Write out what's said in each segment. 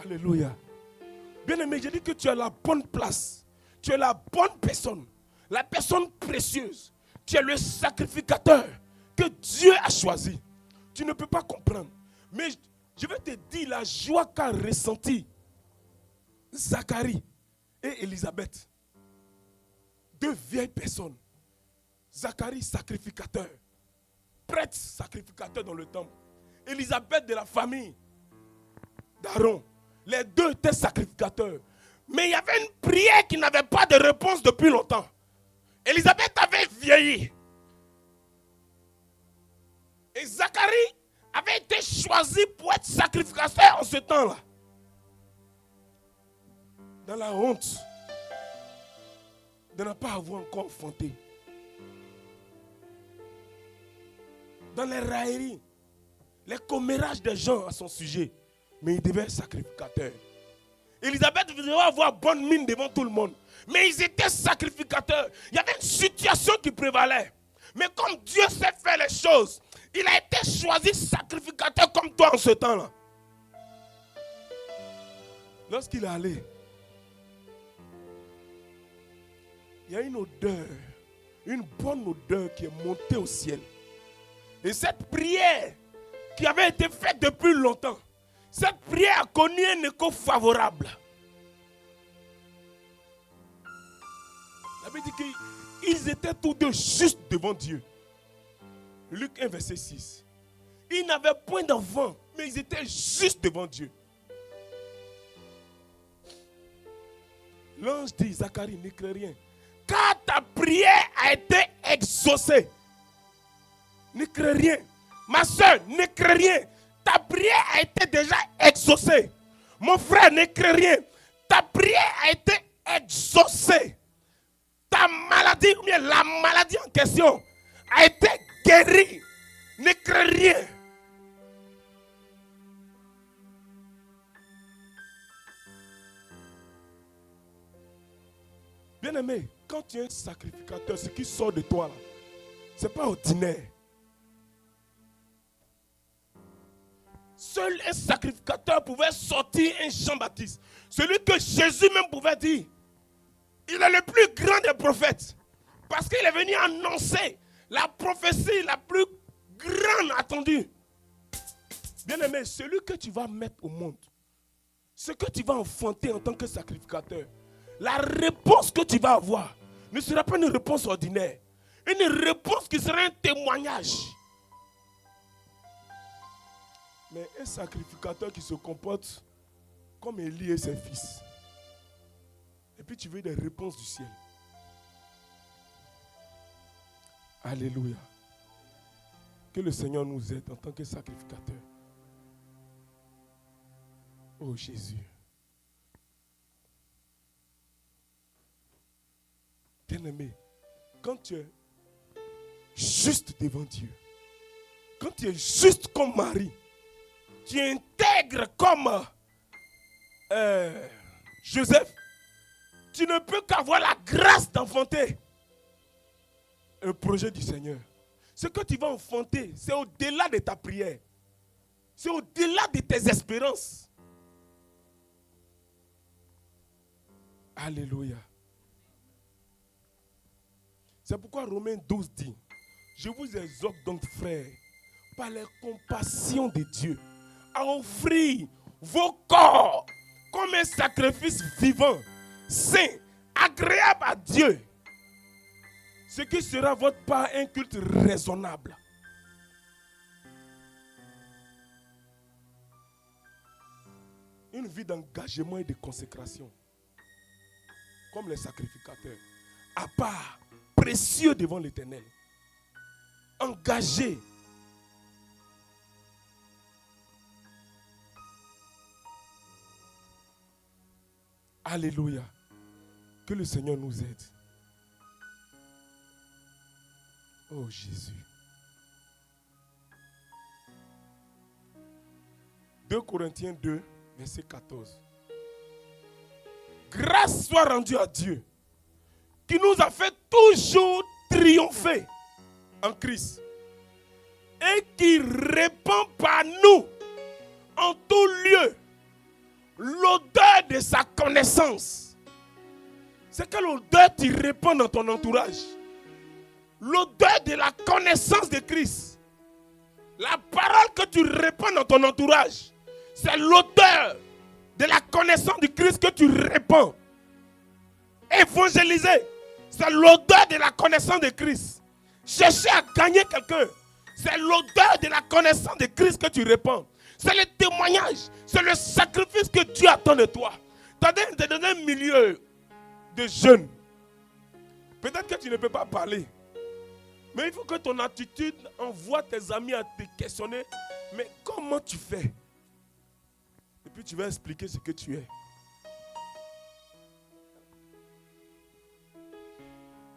Alléluia. Bien-aimé, je dis que tu as la bonne place. Tu es la bonne personne. La personne précieuse. Tu es le sacrificateur que Dieu a choisi. Tu ne peux pas comprendre. Mais je vais te dire la joie qu'a ressenti Zacharie et Élisabeth. Deux vieilles personnes. Zacharie, sacrificateur. Prêtre, sacrificateur dans le temple. Élisabeth de la famille d'Aaron. Les deux étaient sacrificateurs. Mais il y avait une prière qui n'avait pas de réponse depuis longtemps. Élisabeth avait vieilli. Et Zacharie avait été choisi pour être sacrificateur en ce temps-là. Dans la honte de ne pas avoir encore enfanté. Dans les railleries, les commérages des gens à son sujet. Mais il devait être sacrificateur. Élisabeth devait avoir bonne mine devant tout le monde. Mais ils étaient sacrificateurs. Il y avait une situation qui prévalait. Mais comme Dieu sait faire les choses, il a été choisi sacrificateur comme toi en ce temps-là. Lorsqu'il est allé, il y a une odeur, une bonne odeur qui est montée au ciel. Et cette prière qui avait été faite depuis longtemps, cette prière a connu un écho favorable. La Bible dit qu'ils étaient tous deux justes devant Dieu. Luc 1, verset 6. Ils n'avaient point d'enfant, mais ils étaient justes devant Dieu. L'ange dit, Zacharie, ne crains rien. Car ta prière a été exaucée. Ne crains rien. Ma soeur, ne crains rien. Ta prière a été déjà exaucée. Mon frère, ne crains rien. Ta prière a été exaucée. Ta maladie, ou bien la maladie en question, a été guérie. Ne crains rien. Bien-aimé, quand tu es un sacrificateur, ce qui sort de toi, ce n'est pas ordinaire. Seul un sacrificateur pouvait sortir un Jean-Baptiste. Celui que Jésus même pouvait dire. Il est le plus grand des prophètes. Parce qu'il est venu annoncer la prophétie la plus grande attendue. Bien-aimé, celui que tu vas mettre au monde, ce que tu vas enfanter en tant que sacrificateur, la réponse que tu vas avoir ne sera pas une réponse ordinaire. Une réponse qui sera un témoignage. Mais un sacrificateur qui se comporte comme Élie et ses fils. Et puis tu veux des réponses du ciel. Alléluia. Que le Seigneur nous aide en tant que sacrificateur. Oh Jésus. Bien-aimé, quand tu es juste devant Dieu, quand tu es juste comme Marie, tu intègres comme Joseph, tu ne peux qu'avoir la grâce d'enfanter un projet du Seigneur. Ce que tu vas enfanter, c'est au-delà de ta prière. C'est au-delà de tes espérances. Alléluia. C'est pourquoi Romains 12 dit, je vous exhorte donc, frères, par la compassion de Dieu, à offrir vos corps comme un sacrifice vivant, saint, agréable à Dieu. Ce qui sera votre part un culte raisonnable. Une vie d'engagement et de consécration. Comme les sacrificateurs. À part, précieux devant l'Éternel. Engagé. Alléluia. Que le Seigneur nous aide. Oh Jésus. 2 Corinthiens 2, verset 14. Grâce soit rendue à Dieu, qui nous a fait toujours triompher en Christ et qui répand par nous en tout lieu l'odeur de sa connaissance. C'est quelle odeur tu répands dans ton entourage? L'odeur de la connaissance de Christ. La parole que tu répands dans ton entourage, c'est l'odeur de la connaissance du Christ que tu répands. Évangéliser, c'est l'odeur de la connaissance de Christ. Chercher à gagner quelqu'un, c'est l'odeur de la connaissance de Christ que tu répands. C'est le témoignage, c'est le sacrifice que Dieu attend de toi. Tu es dans un milieu de jeunes. Peut-être que tu ne peux pas parler. Mais il faut que ton attitude envoie tes amis à te questionner. Mais comment tu fais? Et puis tu vas expliquer ce que tu es.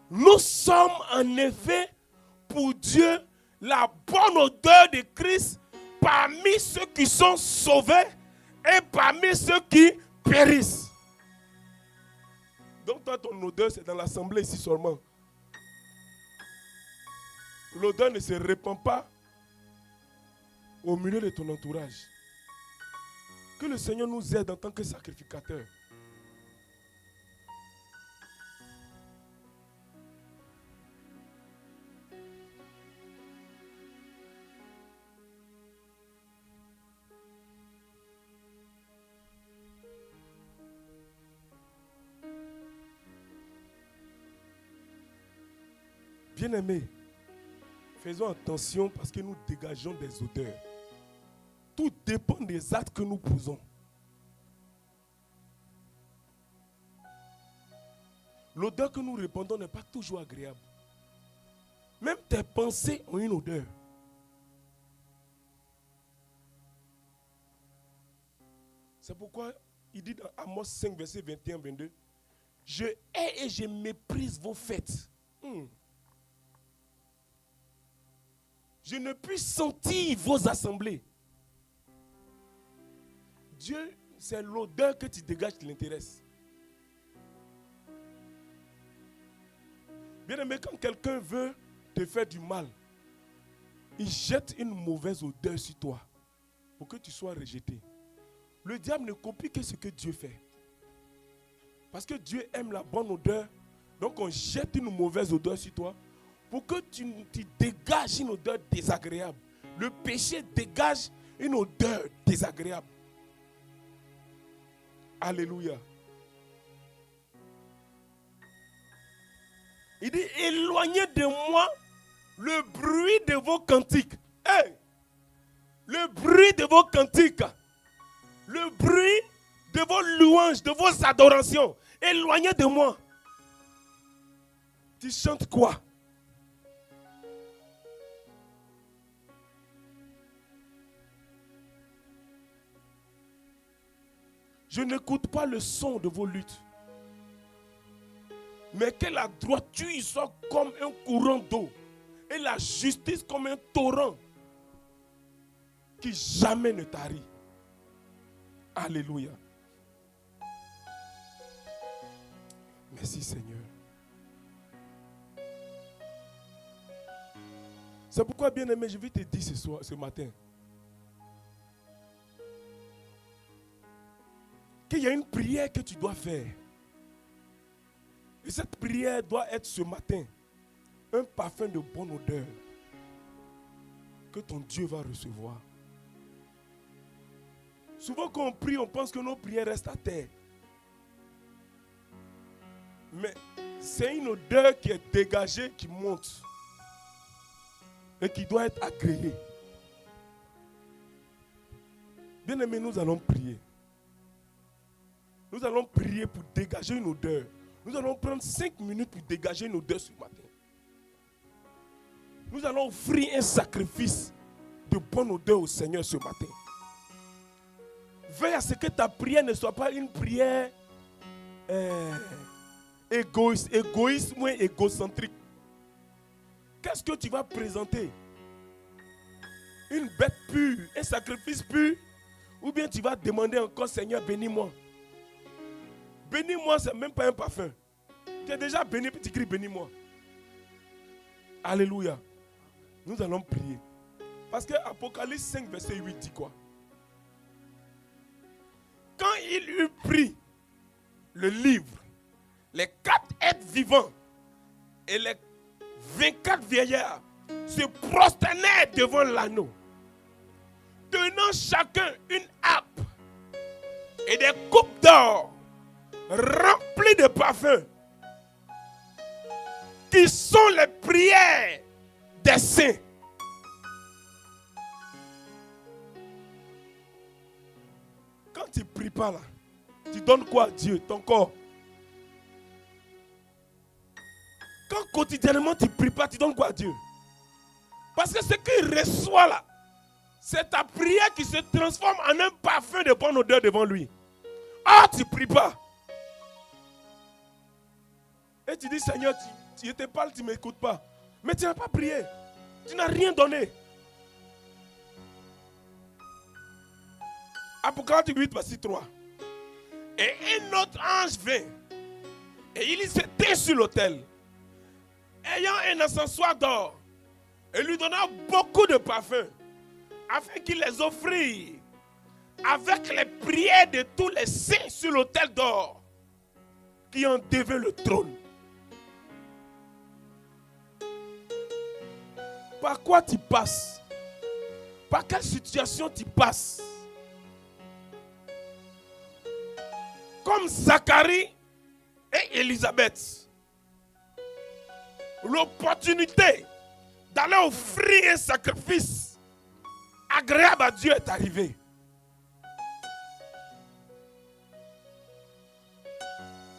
Nous sommes en effet pour Dieu la bonne odeur de Christ parmi ceux qui sont sauvés et parmi ceux qui périssent. Donc toi, ton odeur, c'est dans l'assemblée ici seulement. L'odeur ne se répand pas au milieu de ton entourage. Que le Seigneur nous aide en tant que sacrificateurs. Bien-aimés, faisons attention parce que nous dégageons des odeurs. Tout dépend des actes que nous posons. L'odeur que nous répandons n'est pas toujours agréable. Même tes pensées ont une odeur. C'est pourquoi il dit dans Amos 5, verset 21-22, « Je hais et je méprise vos fêtes. Je ne puis sentir vos assemblées. » Dieu, c'est l'odeur que tu dégages qui l'intéresse. Bien aimé, quand quelqu'un veut te faire du mal, il jette une mauvaise odeur sur toi pour que tu sois rejeté. Le diable ne copie que ce que Dieu fait. Parce que Dieu aime la bonne odeur, donc on jette une mauvaise odeur sur toi pour que tu dégages une odeur désagréable. Le péché dégage une odeur désagréable. Alléluia. Il dit, éloignez de moi le bruit de vos cantiques. Hey! Le bruit de vos cantiques. Le bruit de vos louanges, de vos adorations. Éloignez de moi. Tu chantes quoi? Je n'écoute pas le son de vos luttes. Mais que la droiture soit comme un courant d'eau et la justice comme un torrent qui jamais ne tarit. Alléluia. Merci Seigneur. C'est pourquoi, bien-aimé, je vais te dire ce matin qu'il y a une prière que tu dois faire. Et cette prière doit être ce matin un parfum de bonne odeur que ton Dieu va recevoir. Souvent quand on prie, on pense que nos prières restent à terre. Mais c'est une odeur qui est dégagée, qui monte et qui doit être agréée. Bien aimé, nous allons prier. Nous allons prier pour dégager une odeur. Nous allons prendre 5 minutes pour dégager une odeur ce matin. Nous allons offrir un sacrifice de bonne odeur au Seigneur ce matin. Veille à ce que ta prière ne soit pas une prière égoïste ou égocentrique. Qu'est-ce que tu vas présenter? Une bête pure, un sacrifice pur? Ou bien tu vas demander encore, Seigneur, bénis-moi. Bénis-moi, ce n'est même pas un parfum. Tu es déjà béni, puis tu cries, bénis-moi. Alléluia. Nous allons prier. Parce que Apocalypse 5, verset 8 dit quoi? Quand il eut pris le livre, les 4 êtres vivants et les 24 vieillards se prosternèrent devant l'agneau, tenant chacun une harpe et des coupes d'or remplies de parfums, qui sont les prières des saints. Quand tu ne pries pas là, tu donnes quoi à Dieu? Ton corps. Quand quotidiennement tu ne pries pas, tu donnes quoi à Dieu? Parce que ce qu'il reçoit là, c'est ta prière qui se transforme en un parfum de bonne odeur devant lui. Ah, tu ne pries pas. Et tu dis, Seigneur, tu te parles, tu ne m'écoutes pas. Mais tu n'as pas prié. Tu n'as rien donné. Apocalypse 8, verset 3. Et un autre ange vint. Et il s'était sur l'autel, ayant un encensoir d'or, et lui donna beaucoup de parfums, afin qu'il les offrît avec les prières de tous les saints sur l'autel d'or qui endevaient le trône. Par quoi tu passes? Par quelle situation tu passes? Comme Zacharie et Élisabeth, l'opportunité d'aller offrir un sacrifice agréable à Dieu est arrivée.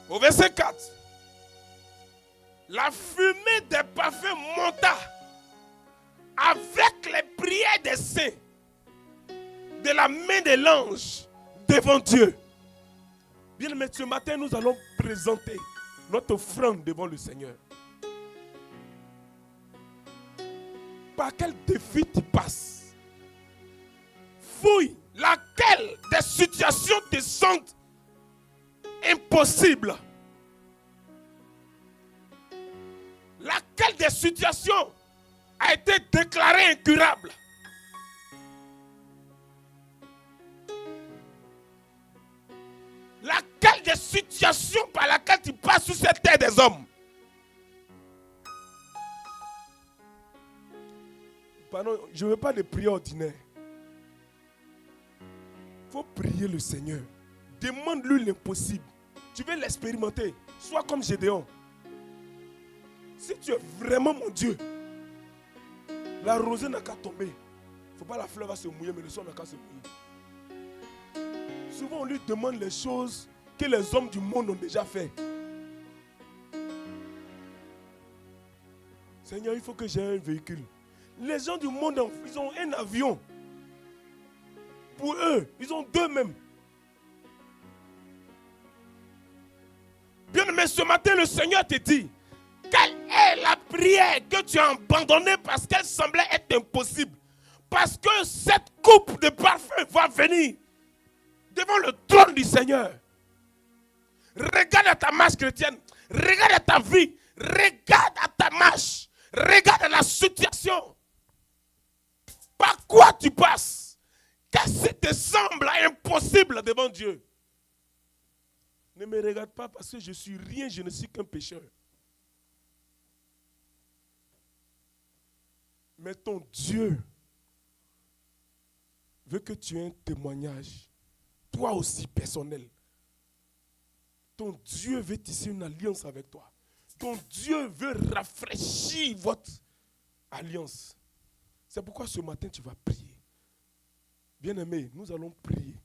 Au verset 4, la fumée des parfums monta avec les prières des saints de la main de l'ange devant Dieu. Bien aimé, ce matin, nous allons présenter notre offrande devant le Seigneur. Par quel défi tu passes? Fouille, laquelle des situations te semblent impossibles? Laquelle des situations a été déclarée incurable? Laquelle des situations par laquelle tu passes sur cette terre des hommes? Pardon, je ne veux pas de prière ordinaire. Il faut prier le Seigneur. Demande-lui l'impossible. Tu veux l'expérimenter. Sois comme Gédéon. Si tu es vraiment mon Dieu, la rosée n'a qu'à tomber. Il ne faut pas la fleur va se mouiller, mais le sol n'a qu'à se mouiller. Souvent, on lui demande les choses que les hommes du monde ont déjà fait. Seigneur, il faut que j'ai un véhicule. Les gens du monde, ils ont un avion. Pour eux, ils ont deux même. Bien aimé, ce matin, le Seigneur te dit, quelle est la prière que tu as abandonnée parce qu'elle semblait être impossible? Parce que cette coupe de parfum va venir devant le trône du Seigneur. Regarde à ta marche chrétienne. Regarde à ta vie. Regarde à ta marche. Regarde à la situation. Par quoi tu passes? Qu'est-ce qui te semble impossible devant Dieu? Ne me regarde pas parce que je suis rien, je ne suis qu'un pécheur. Mais ton Dieu veut que tu aies un témoignage, toi aussi personnel. Ton Dieu veut tisser une alliance avec toi. Ton Dieu veut rafraîchir votre alliance. C'est pourquoi ce matin tu vas prier. Bien-aimé, nous allons prier.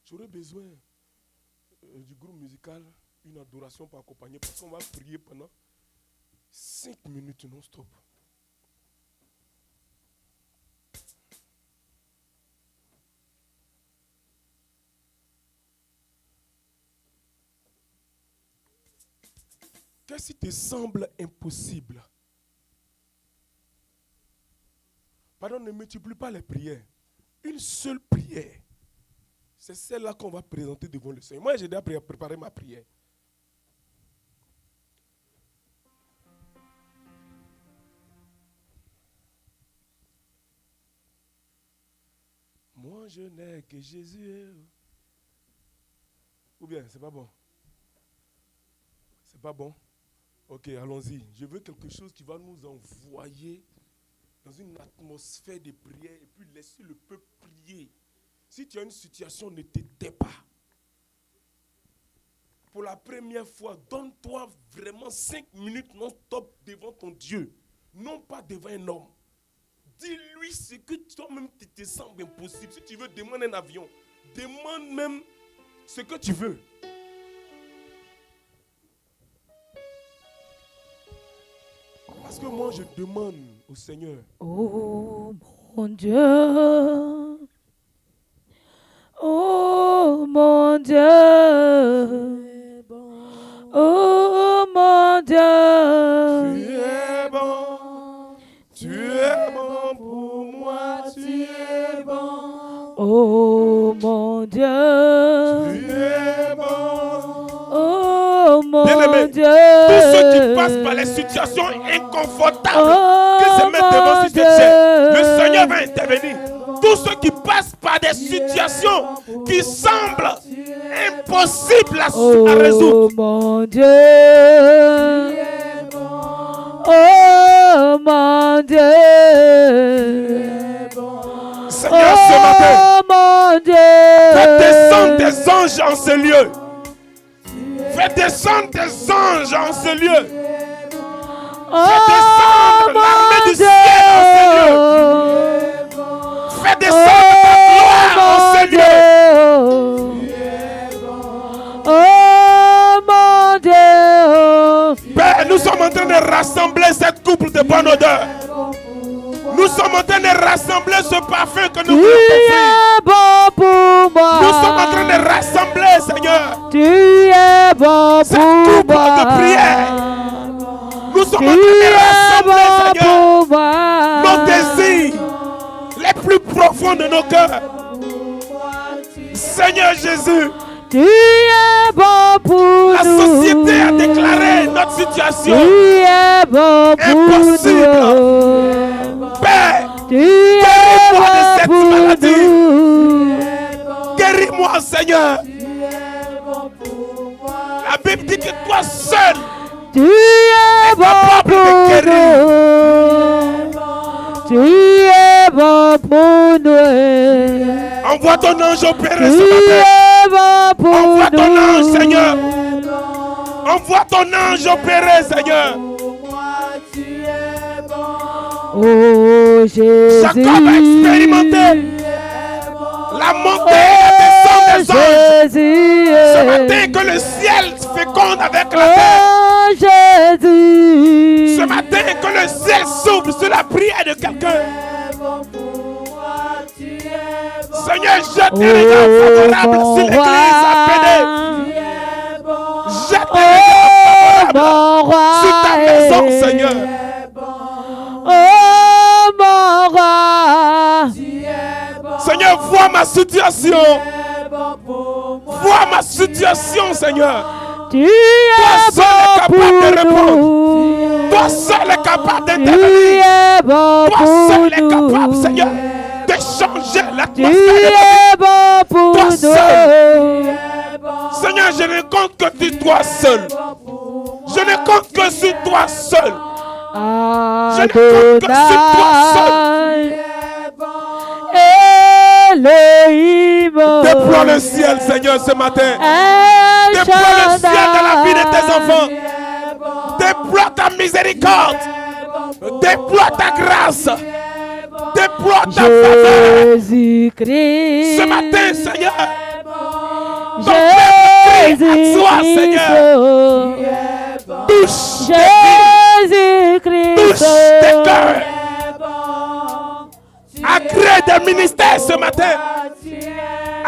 J'aurais besoin du groupe musical, une adoration pour accompagner, parce qu'on va prier pendant 5 minutes non-stop. Qu'est-ce qui te semble impossible? Pardon, ne multiplie pas les prières. Une seule prière. C'est celle-là qu'on va présenter devant le Seigneur. Moi, j'ai déjà préparé ma prière. Moi, je n'ai que Jésus. Ou bien, c'est pas bon? C'est pas bon? Ok, allons-y. Je veux quelque chose qui va nous envoyer dans une atmosphère de prière et puis laisser le peuple prier. Si tu as une situation, ne te tais pas. Pour la première fois, donne-toi vraiment 5 minutes non-stop devant ton Dieu. Non pas devant un homme. Dis-lui ce que toi-même te semble impossible. Si tu veux, demande un avion. Demande même ce que tu veux. Parce que moi, je demande au Seigneur. Oh mon Dieu. Oh mon Dieu. Oh mon Dieu. Tu es bon. Tu es bon pour moi. Tu es bon. Oh mon Dieu. Tu es bon. Oh mon Bien-aimé, Dieu. tous ceux qui passent par les situations inconfortables que se mettent devant cette chaise, le Seigneur va intervenir. Tous ceux qui passent par des situations qui semblent impossibles à résoudre. Oh mon Dieu. Oh mon Dieu. Seigneur, ce matin, mon Dieu. fais descendre des anges en ce lieu. Fais descendre des anges en ce lieu. Fais descendre l'armée du ciel en ce lieu. Fais descendre ta gloire en ce lieu. Oh mon Dieu. Père, nous sommes en train de rassembler cette couple de bonne odeur. Nous sommes en train de rassembler ce parfum que nous voulons t'offrir. Bon pour moi. Nous sommes en train de rassembler, Seigneur, Tu es bon cette pour couple moi. de prière. Nous sommes en Tu train de es rassembler, bon Seigneur, pour moi. nos désirs les plus profonds de nos cœurs. Seigneur Jésus, Tu es bon pour la nous. société a déclaré notre situation Tu es bon pour impossible. nous. Père, Tu guéris-moi de es cette bon maladie. pour nous. Guéris-moi, Seigneur. La Bible dit que toi seul Tu es bon capable de pour guérir. nous. Tu es bon pour nous. Envoie ton ange opérer Tu ce matin. es bon pour Envoie ton nous. ange, Seigneur. Envoie ton ange opérer, Seigneur. Oh Jésus. Jacob a expérimenté la montée et la descente des anges. Jésus. Ce matin, que le ciel féconde avec la terre. Oh Jésus. Ce matin, que le ciel s'ouvre sur la prière de quelqu'un. Seigneur, jette des regards favorables sur l'église appelée. Jette des regards favorables sur ta maison, Seigneur. Oh mon roi. Seigneur, vois ma situation. Vois ma situation, Seigneur. Tu Toi es seul est bon capable de pour répondre. nous. Toi seul est capable Tu d'intervenir. es bon Toi pour seul est capable, nous. Seigneur, de changer Tu l'atmosphère de es ma bon pour Toi nous. seul. Seigneur, je ne compte que sur toi seul. Je ne compte que sur toi seul. Je ne compte que sur toi seul. Elohim. Déploie le ciel, Seigneur, ce matin. Déploie le ciel dans la vie de tes enfants. Déploie ta miséricorde. Déploie ta grâce. Déploie ta faveur. Jésus-Christ. Ce matin, Seigneur, ton peuple crie à toi, Seigneur. Touche tes vies. Jésus-Christ. Touche tes cœurs. Agrée des ministères ce matin.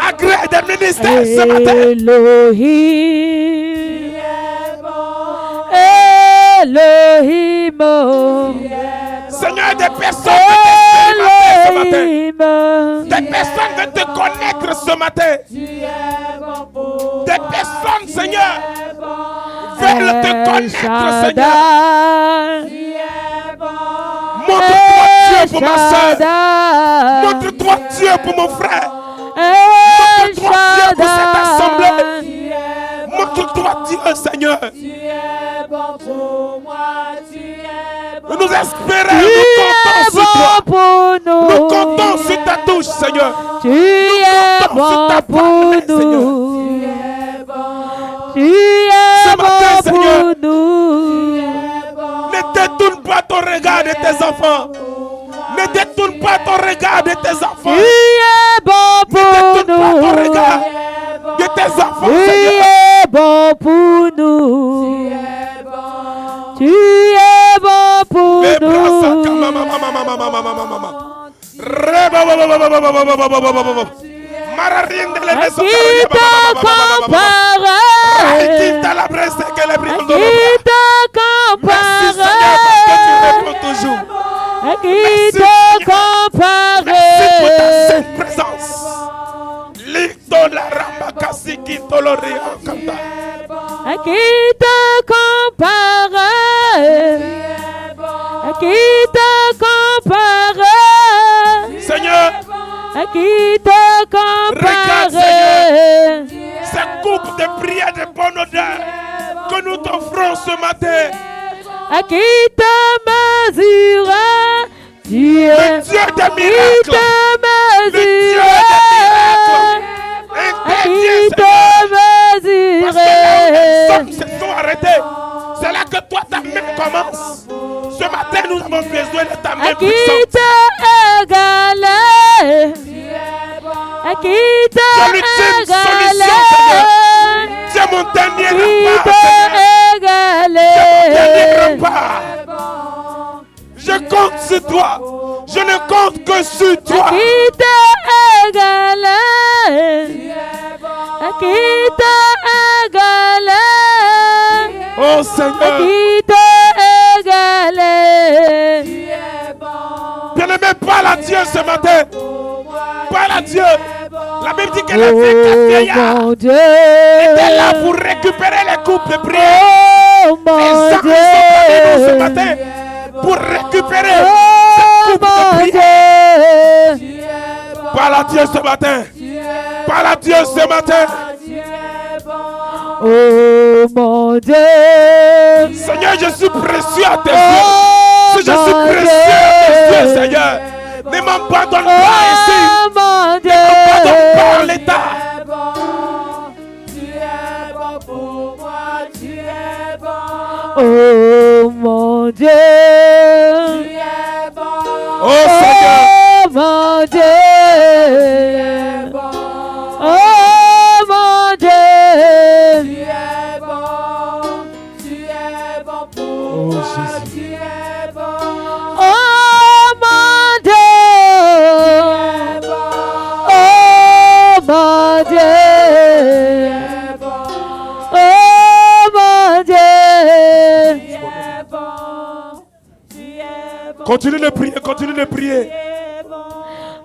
Agrée des ministères ce matin. Elohim. Elohim. Seigneur, des personnes veulent t'expérimenter ce matin. Des personnes veulent te connaître ce matin. Des personnes, Seigneur, veulent te connaître, Seigneur. Montre-toi Dieu pour ma soeur. Montre-toi Dieu pour mon frère. Montre-toi Dieu pour cette assemblée. que toi, Dieu, Seigneur. Tu es bon pour moi, tu es bon. Nous espérons, Tu nous comptons es sur bon toi. pour nous. Nous comptons sur ta touche, Seigneur. Tu es comptons sur bon ta pour parole, Seigneur. nous. Tu es bon. Tu es Ce matin, bon Seigneur, pour nous. Tu es bon. Ne détourne pas ton regard de tes enfants. Ne détourne pas ton regard de tes enfants. Tu es bon Ne détourne pour pas ton nous. regard de tes enfants, Tu Seigneur. es bon pour nous. Tu es bon pour Les bras, ça, nous. mama. Reba, Mararine de la À qui te compare? Quitte la presse que les À brillants qui te Merci compare? Seigneur parce que tu réponds toujours. À qui Merci, te Seigneur. Merci pour ta compare? sainte présence. Lito la ramakasi kitolori akanda. À qui te compare? À qui te compare? Seigneur, À qui te Regarde, compare? cette coupe de prière de bonne odeur que nous t'offrons ce matin. À qui te mesure? Tu es Le Dieu des qui miracles. te Le Dieu mesure? des miracles. À qui Interviens, te Seigneur. Parce que là où les hommes mesure? se sont arrêtés, c'est là que toi ta main commence. Ce matin, nous avons besoin de ta À main qui puissante. te égale? À qui te C'est l'ultime égale? solution, Seigneur. C'est mon dernier Qui rempart, Seigneur. te égale? Dernier rempart. Je compte sur toi. Je ne compte que sur À toi. qui te égale? À qui te égale? Oh À Seigneur. qui te égale? Bien-aimé, parle à Dieu ce matin. Parle à Dieu. La Bible dit que les filles quatre Oh vieillards mon Dieu! étaient là pour récupérer les coupes de prière. Oh Les mon gens qui sont parmi nous ce Dieu! matin pour récupérer Oh cette coupe de mon prière. Dieu! Parle à Dieu ce matin. Parle à Dieu ce matin. Oh mon Dieu! Seigneur, je suis précieux à tes yeux. Oh Si je suis mon précieux à tes yeux, Dieu! Seigneur, ne m'abandonne pas ici. Oh mon Ne m'abandonne pas en Dieu! l'état. Oh mon Dieu! Oh Seigneur. Oh mon Dieu! Oh mon Dieu! Oh Jésus. Oh mon Dieu! Oh mon Dieu! Oh mon Dieu! Continue de prier, continue de prier.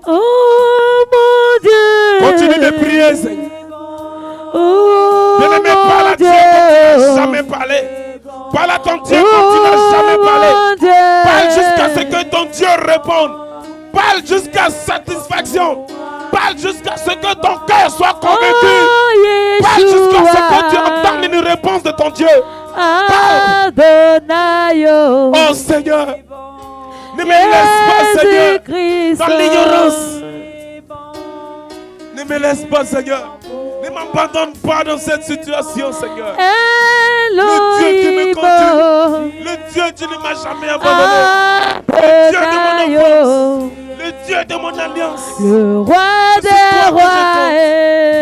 Oh mon Dieu! Continue de prier, Seigneur. Oh Bien-aimé, parle à mon Dieu quand tu n'as Dieu! jamais parlé. Parle à ton Dieu quand tu n'as jamais parlé. mon Dieu! Parle jusqu'à ce que ton Dieu réponde. Parle jusqu'à satisfaction. Parle jusqu'à ce que ton cœur soit convaincu. Oh, Parle jusqu'à ce Yeshua. que tu entendes une réponse de ton Dieu. Adonai, oh. Oh Seigneur, ne me laisse pas, Seigneur, Jésus-Christ. dans l'ignorance. Ne me laisse pas, Seigneur. Ne m'abandonne pas dans cette situation, Seigneur. Le Dieu qui me Elohim, conduit. Le Dieu qui ne m'a jamais abandonné. Le Dieu de mon Adonai, enfance. Le Dieu de mon alliance. le roi C'est des toi que rois.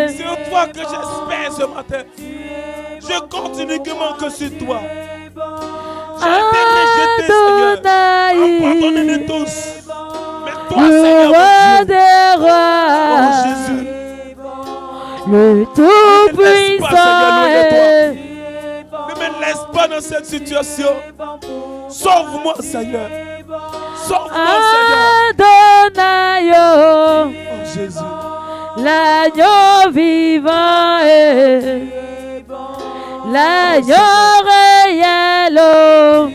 C'est en toi que j'espère ce matin. Je compte uniquement que sur toi. J'ai été rejeté, Seigneur. Abandonné de tous. Mais toi, Le Seigneur, roi mon Dieu. des Oh rois, Jésus. le Tout-Puissant. Seigneur, ne me laisse pas dans cette situation. Sauve-moi, Seigneur. Sauve-moi, Seigneur. Adonai, Oh Jésus. l'agneau vivant est l'agneau réel. Oh.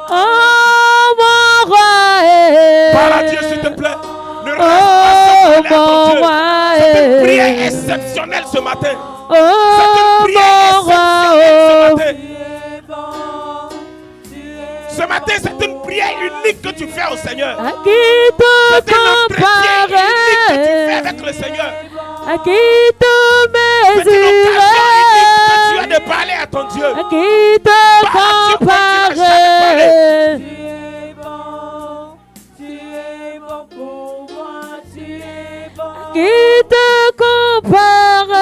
Oh mon roi est Parle à Dieu, s'il te plaît. Ne reste oh pas prière exceptionnelle ce matin. Oh, C'est une prière mon roi, exceptionnelle ce matin. C'est une prière unique que tu fais au Seigneur. à qui te C'est un entretien unique que tu fais comparer, avec le Seigneur. à qui te C'est une occasion unique que tu mesurer, as de parler à ton Dieu. à qui te comparer, qui te comparer,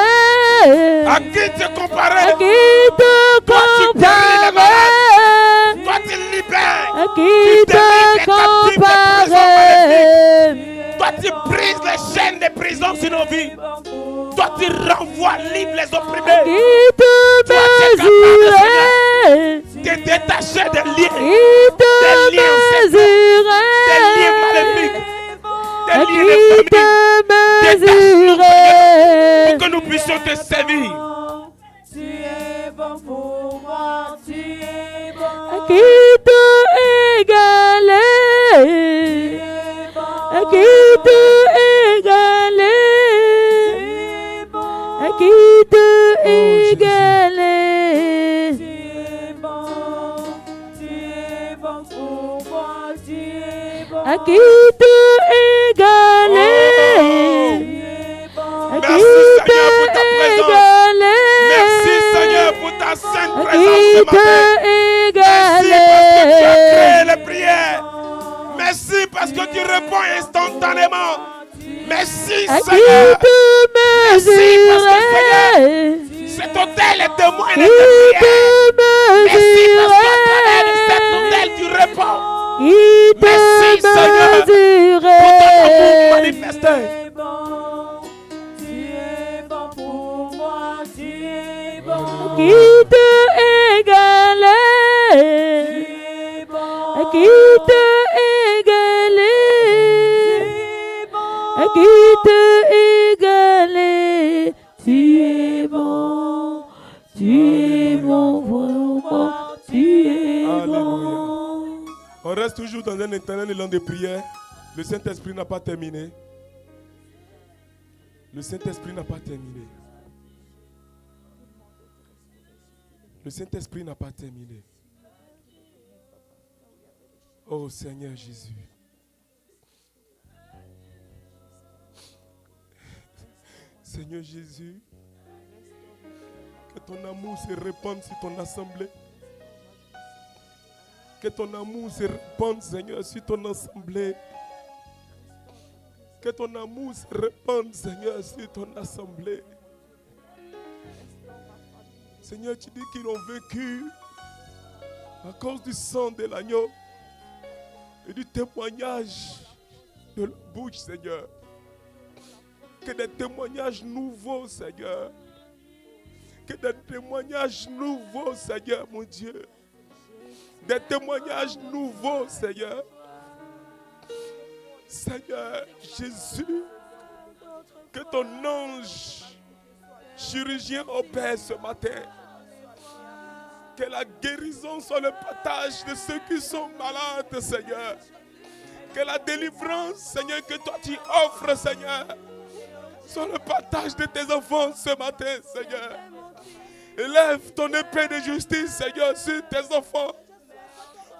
À qui te à comparer? qui te Toi, tu guéris les comparer, Toi, tu libères. à qui Tu te délivres les captifs des prisons comparer, Toi, tu brises les chaînes des prisons sur nos vies. Toi, tu renvoies libre les opprimés. qui te Toi, tu es mesurer, Tu es détaché des liens. qui Des te liens mesurer, Des liens maléfiques. Des à liens qui de te famille. mesurer, Pour que nous puissions te servir. Tu es bon pour moi, tu es bon. à qui te égaler, à qui te égaler, à qui te égaler, à qui te égaler, à qui Merci, te Seigneur, pour ta présence. égaler, Merci, Seigneur, pour ta sainte à présence ce qui matin. te Merci parce que tu as égaler, créé les prières. Merci parce que tu réponds instantanément. Merci, à qui Seigneur. te mesurer, Cet hôtel est témoin de qui tes prières. te Merci parce qu'à travers de mesurer, cet hôtel, tu réponds. qui te Merci, Seigneur, pour ton amour mesurer, manifesté. qui te égaler, à qui te égaler, à qui te égaler, tu es bon, vraiment, tu es bon. On reste toujours dans un éternel élan de prière. Le Saint-Esprit n'a pas terminé. Le Saint-Esprit n'a pas terminé. Le Saint-Esprit n'a pas terminé. Oh Seigneur Jésus. Seigneur Jésus, que ton amour se répande sur ton assemblée. Que ton amour se répande, Seigneur, sur ton assemblée. Que ton amour se répande, Seigneur, sur ton assemblée. Seigneur, tu dis qu'ils ont vécu à cause du sang de l'agneau et du témoignage de la bouche, Seigneur. Que des témoignages nouveaux, Seigneur. Que des témoignages nouveaux, Seigneur, mon Dieu. Des témoignages nouveaux, Seigneur. Seigneur Jésus, que ton ange chirurgien opère ce matin. Que la guérison soit le partage de ceux qui sont malades, Seigneur. Que la délivrance, Seigneur, que toi tu offres, Seigneur, soit le partage de tes enfants ce matin, Seigneur. Élève ton épée de justice, Seigneur, sur tes enfants.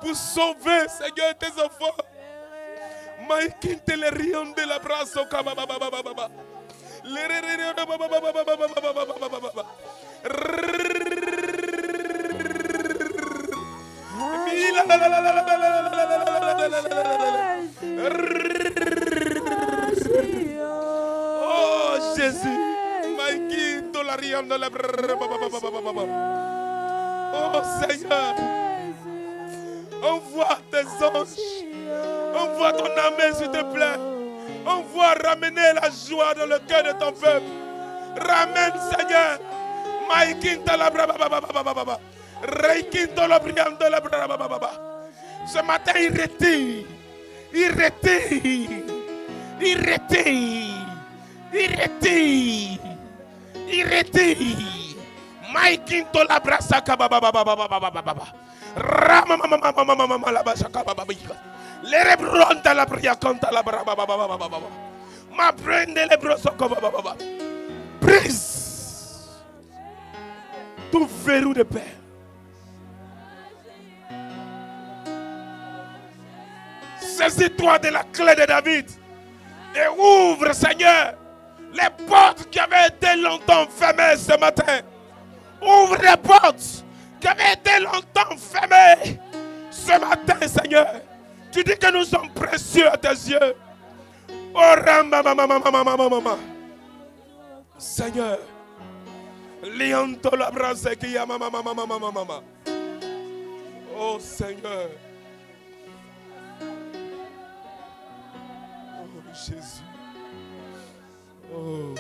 Pour sauver, Seigneur, tes enfants. Maïkinte les rions de la brasse au kabababababa. Oh Jésus, Maïkinte la rion de la brasse. Oh Seigneur, envoie tes anges. Envoie ton armée, s'il te plaît. Envoie ramener la joie dans le cœur de ton peuple. Ramène, Seigneur. Maïkinta la brababababababa. Reikinto la brianda la brababababa. Ce matin, il retire. Il retire. Il retire. Il retire. Il retire. Maïkinto la brasaka babababababababa. Ramamamamamamamama la basaka bababika. Les rebronda la bria canta la brabababababa. Ma prende les brosoko babababa. brise tout verrou de peur. Saisis-toi de la clé de David et ouvre, Seigneur, les portes qui avaient été longtemps fermées ce matin. Ouvre les portes qui avaient été longtemps fermées ce matin, Seigneur. Tu dis que nous sommes précieux à tes yeux. Oh, Rama, Seigneur, lianto la brase qui y a mama. Oh, Seigneur. Oh, Jésus. Oh.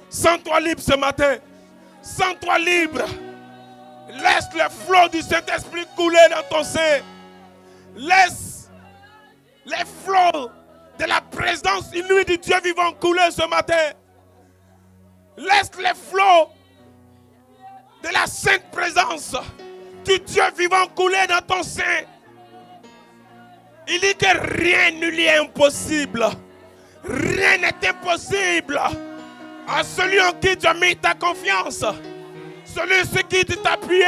Sens-toi libre ce matin. Sens-toi libre. Laisse le flot du Saint-Esprit couler dans ton sein. Laisse les flots de la présence inouïe du Dieu vivant couler ce matin. Laisse les flots de la sainte présence du Dieu vivant couler dans ton sein. Il dit que rien ne lui est impossible. Rien n'est impossible à celui en qui tu as mis ta confiance. Celui sur qui tu t'appuies.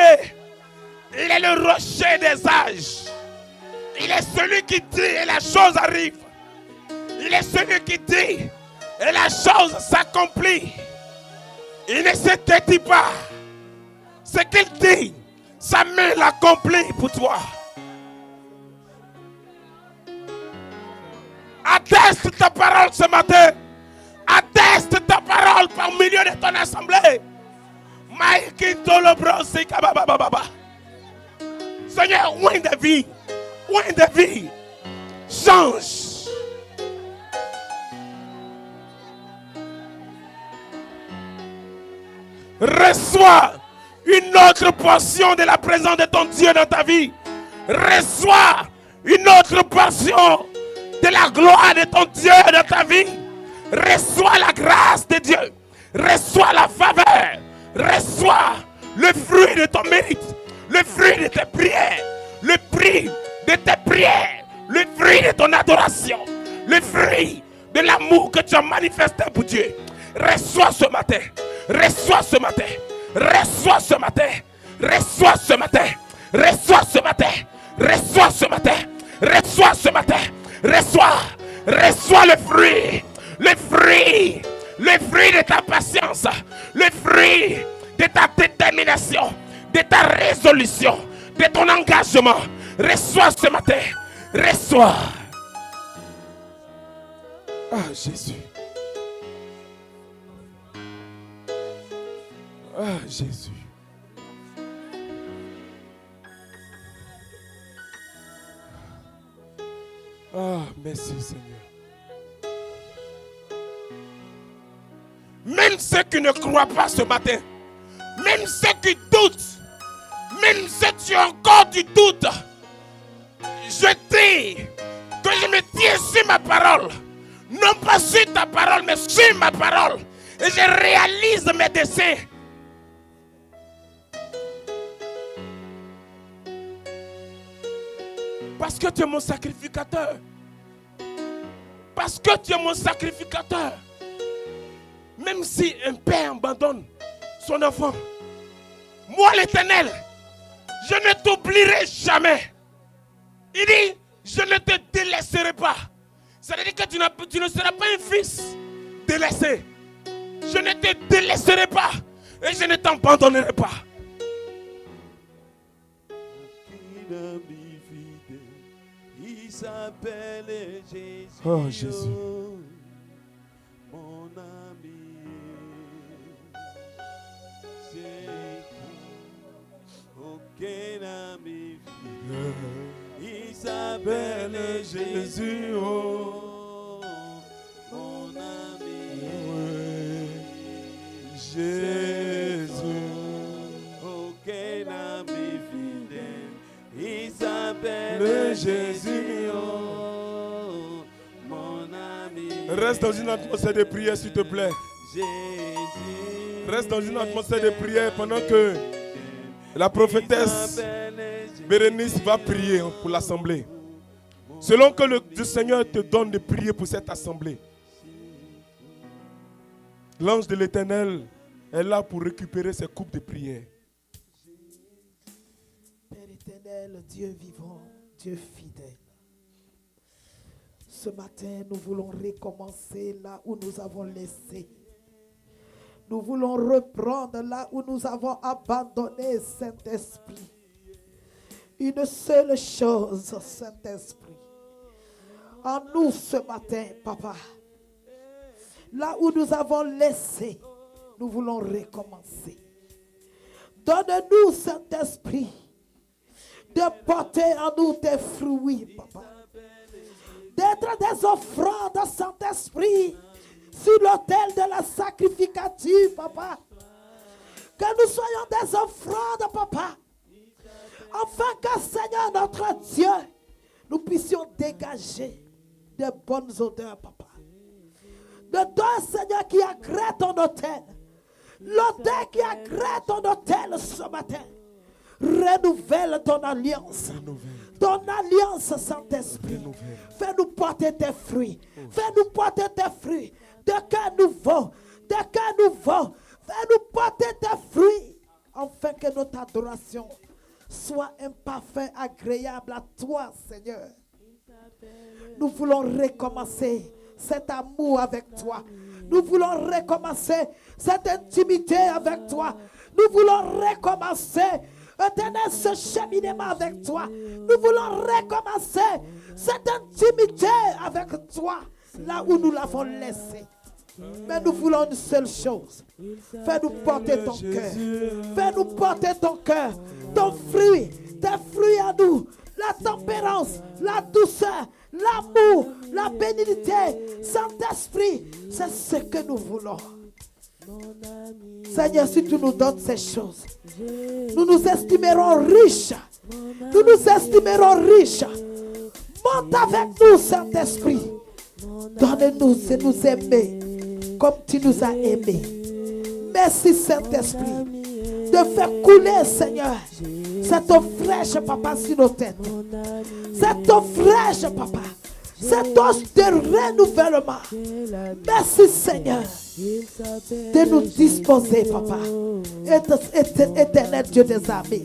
Il est le rocher des âges. Il est celui qui dit et la chose arrive. Il est celui qui dit et la chose s'accomplit. Il ne se têtit pas. Ce qu'il dit, sa main l'accomplit pour toi. Atteste ta parole ce matin. Atteste ta parole par milieu de ton assemblée. Seigneur, oint de vie. Oint de vie. Change. Reçois une autre portion de la présence de ton Dieu dans ta vie. Reçois une autre portion de la gloire de ton Dieu dans ta vie. Reçois la grâce de Dieu. Reçois la faveur. Reçois le fruit de ton mérite. Le fruit de tes prières. Le fruit de tes prières. Le fruit de ton adoration. Le fruit de l'amour que tu as manifesté pour Dieu. Reçois ce matin. Reçois ce matin. Reçois ce matin. Reçois ce matin. Reçois ce matin. Reçois ce matin. Reçois ce matin. Reçois. Reçois le fruit. Le fruit. Le fruit de ta patience. Le fruit de ta détermination. De ta résolution. De ton engagement. Reçois ce matin. Reçois. Ah, Jésus. Ah, Jésus. Ah, merci Seigneur. Même ceux qui ne croient pas ce matin, même ceux qui doutent, même ceux qui ont encore du doute, je dis que je me tiens sur ma parole. Non pas sur ta parole, mais sur ma parole. Et je réalise mes desseins. Parce que tu es mon sacrificateur. Parce que tu es mon sacrificateur. Même si un père abandonne son enfant, moi l'Éternel, je ne t'oublierai jamais. Il dit, je ne te délaisserai pas. Ça veut dire que tu ne seras pas un fils délaissé. Je ne te délaisserai pas et je ne t'abandonnerai pas. Il s'appelle Jésus. Oh Jésus. Mon ami. C'est aucun ami. Il s'appelle Jésus. Oh, mon ami. Jésus. Aucun ami fidèle. Il s'appelle Jésus, oh, mon ami. Reste dans une atmosphère de prière, s'il te plaît. Jésus. Reste dans une atmosphère de prière pendant que la prophétesse Bérénice va prier pour l'assemblée. Selon que le Seigneur te donne de prier pour cette assemblée. L'ange de l'Éternel est là pour récupérer ses coupes de prière. Père éternel, Dieu vivant, Dieu fidèle. Ce matin, nous voulons recommencer là où nous avons laissé. Nous voulons reprendre là où nous avons abandonné, Saint-Esprit. Une seule chose, Saint-Esprit. En nous ce matin, Papa. Là où nous avons laissé, nous voulons recommencer. Donne-nous, Saint-Esprit, de porter en nous tes fruits, Papa. D'être des offrandes, Saint-Esprit, sur l'autel de la sacrificative, Papa. Que nous soyons des offrandes, Papa. Afin que, Seigneur notre Dieu, nous puissions dégager de bonnes odeurs, Papa. De toi, Seigneur, qui agrée ton autel. L'odeur qui agrée ton autel ce matin. Renouvelle ton alliance. Ton alliance, Saint-Esprit. Fais-nous porter tes fruits. Fais-nous porter tes fruits. De cœur nouveau. De cœur nouveau. Fais-nous porter tes fruits. Afin que notre adoration soit un parfum agréable à toi, Seigneur. Nous voulons recommencer cet amour avec toi. Nous voulons recommencer cette intimité avec toi. Nous voulons recommencer, Éternel, ce cheminement avec toi. Nous voulons recommencer cette intimité avec toi, là où nous l'avons laissé. Mais nous voulons une seule chose. Fais-nous porter ton cœur. Fais-nous porter ton cœur. Ton fruit. Tes fruits à nous. La tempérance. La douceur. L'amour. La bénignité. Saint-Esprit. C'est ce que nous voulons. Seigneur, si tu nous donnes ces choses, nous nous estimerons riches. Nous nous estimerons riches. Monte avec nous, Saint-Esprit. Donne-nous de nous aimer comme tu nous as aimés. Merci, Saint-Esprit, de faire couler, Seigneur, cette eau fraîche, Papa, sur nos têtes. Cette eau fraîche, Papa. Cette eau de renouvellement. Merci, Seigneur, de nous disposer, Papa. Éternel Dieu des armées.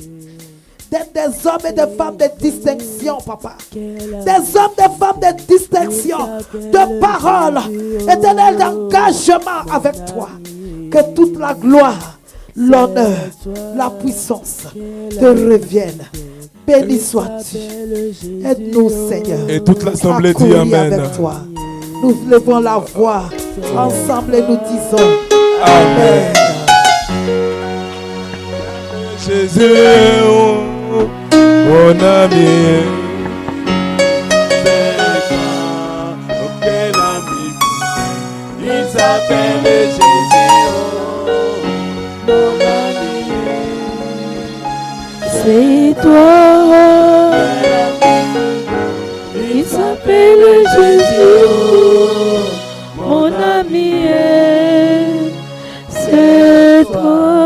D'être des hommes et des femmes de distinction, Papa. Des hommes et des femmes de distinction, de parole, éternel, d'engagement avec toi. Que toute la gloire, l'honneur, la puissance te reviennent. Béni sois-tu. Aide-nous, Seigneur. Et toute l'assemblée dit Amen. Avec toi. Nous levons la voix ensemble et nous disons Amen. Jésus, mon ami, c'est toi, quel ami, il s'appelle Jésus, mon ami, C'est toi, il s'appelle Jésus, mon ami, c'est toi.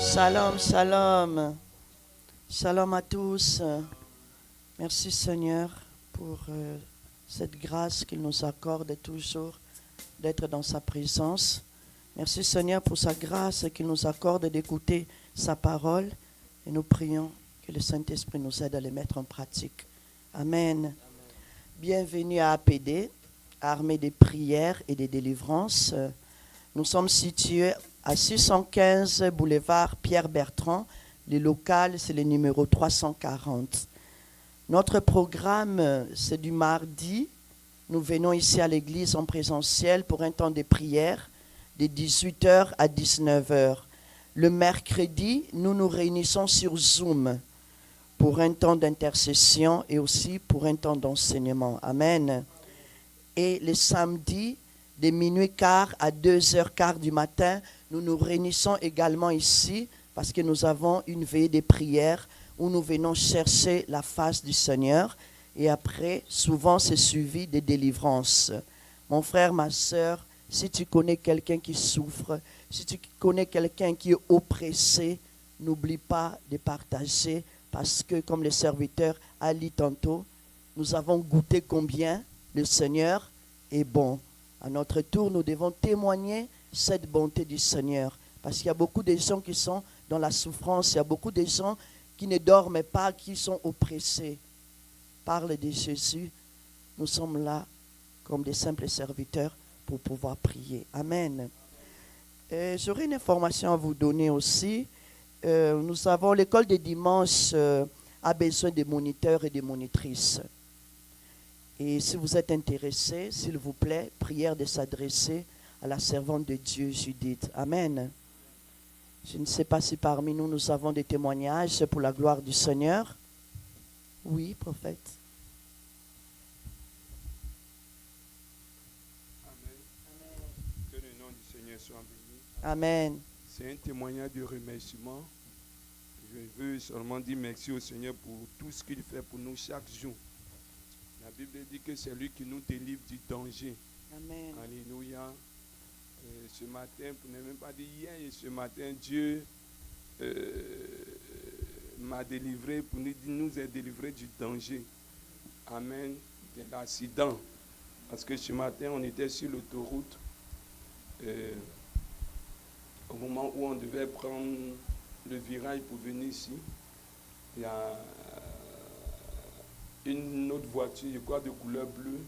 Shalom, shalom. Shalom à tous. Merci Seigneur pour cette grâce qu'il nous accorde toujours d'être dans sa présence. Merci Seigneur pour sa grâce qu'il nous accorde d'écouter sa parole. Et nous prions que le Saint-Esprit nous aide à les mettre en pratique. Amen. Bienvenue à APD, Armée des prières et des délivrances. Nous sommes situés à 615 boulevard Pierre-Bertrand. Le local, c'est le numéro 340. Notre programme, c'est du mardi. Nous venons ici à l'église en présentiel pour un temps de prière de 18h à 19h. Le mercredi, nous nous réunissons sur Zoom pour un temps d'intercession et aussi pour un temps d'enseignement. Amen. Et le samedi, de minuit quart à 2h15 du matin, nous nous réunissons également ici parce que nous avons une veillée de prière où nous venons chercher la face du Seigneur. Et après, souvent, c'est suivi de délivrances. Mon frère, ma soeur, si tu connais quelqu'un qui souffre, si tu connais quelqu'un qui est oppressé, n'oublie pas de partager parce que, comme le serviteur a dit tantôt, nous avons goûté combien le Seigneur est bon. À notre tour, nous devons témoigner cette bonté du Seigneur. Parce qu'il y a beaucoup de gens qui sont dans la souffrance, il y a beaucoup de gens qui ne dorment pas, qui sont oppressés. Parle de Jésus. Nous sommes là comme des simples serviteurs pour pouvoir prier. Amen. J'aurais une information à vous donner aussi. Nous avons l'école des dimanches a besoin de moniteurs et de monitrices. Et si vous êtes intéressés, s'il vous plaît, prière de s'adresser à la servante de Dieu, Judith. Amen. Je ne sais pas si parmi nous, nous avons des témoignages pour la gloire du Seigneur. Oui, prophète. Amen. Que le nom du Seigneur soit béni. Amen. C'est un témoignage de remerciement. Je veux seulement dire merci au Seigneur pour tout ce qu'il fait pour nous chaque jour. La Bible dit que c'est lui qui nous délivre du danger. Amen. Alléluia. Ce matin, pour ne même pas dire hier, et ce matin, Dieu m'a délivré, pour nous a délivré du danger. Amen. De l'accident. Parce que ce matin, on était sur l'autoroute. Au moment où on devait prendre le virage pour venir ici, il y a une autre voiture, je crois de couleur bleue,